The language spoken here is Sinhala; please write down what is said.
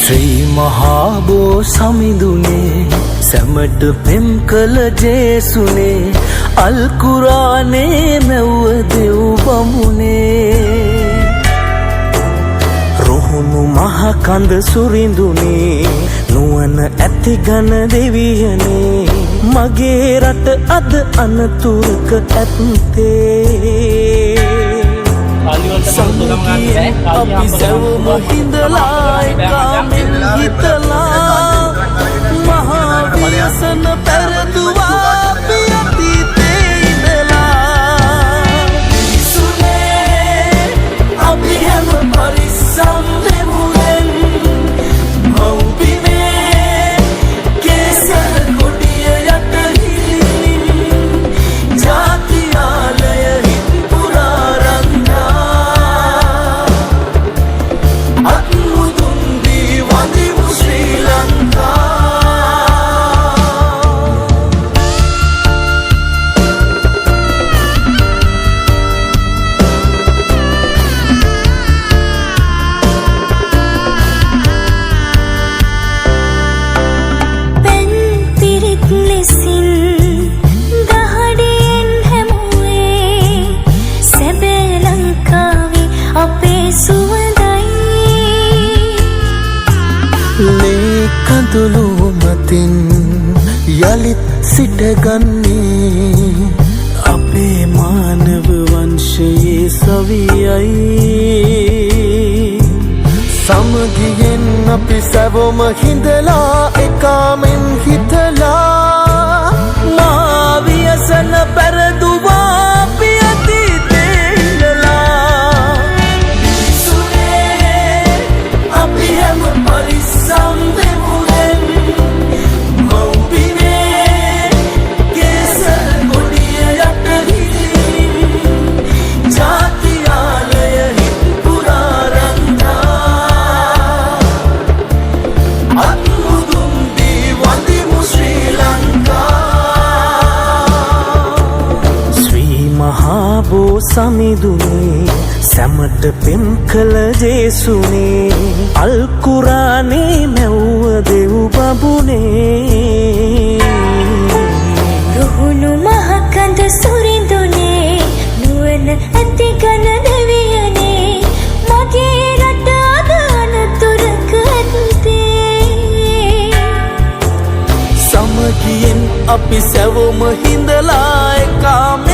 ශ්‍රී මහාබෝ සමිඳුනේ සැමට පෙම් කළ ජේසුනේ අල් කුරානේ මැව්ව දෙව් බමුණේ රුහුණු මහ කඳ සුරිඳුනේ නුවණ ඇති ඝන දෙවියනේ මගේ රට අද අනතුරක ඇත්තේ සංගීත අපි සැවොම හිඳලා එකාමෙන් හිතලා මහා ව්‍යසන පෙරදුවා අපි අතීතේ ඉඳලා සුනේ අපි හැම පරිස්සම් දෙමුෙන් මෞබිනේ කේසර කොටිය යට හිලින් ජාතියාලය කඳුළු මතින් යලිත් සිටගන්නේ අපේ මානව වංශයේ සවියයි සමගියෙන් අපි සැවොම හිඳලා එකාමෙන් හිතලා මා ව්‍යසන පෙරදුවා අපි අතීතේ ඉඳලා සුනේ අපි හැම පරිස්සම් සමිඳුනේ සැමට පෙම් කළ ජේසුනේ අල් කුරානේ මැව්ව දෙව් බඹුනේ රුහුණු මහ කඳ සුරිඳුනේ නුවණ ඇති ඝන දෙවියනේ මගේ රට අද අනතුරක ඇත්තේ සමගියෙන් අපි සැවොම හිඳලා එකාමෙන්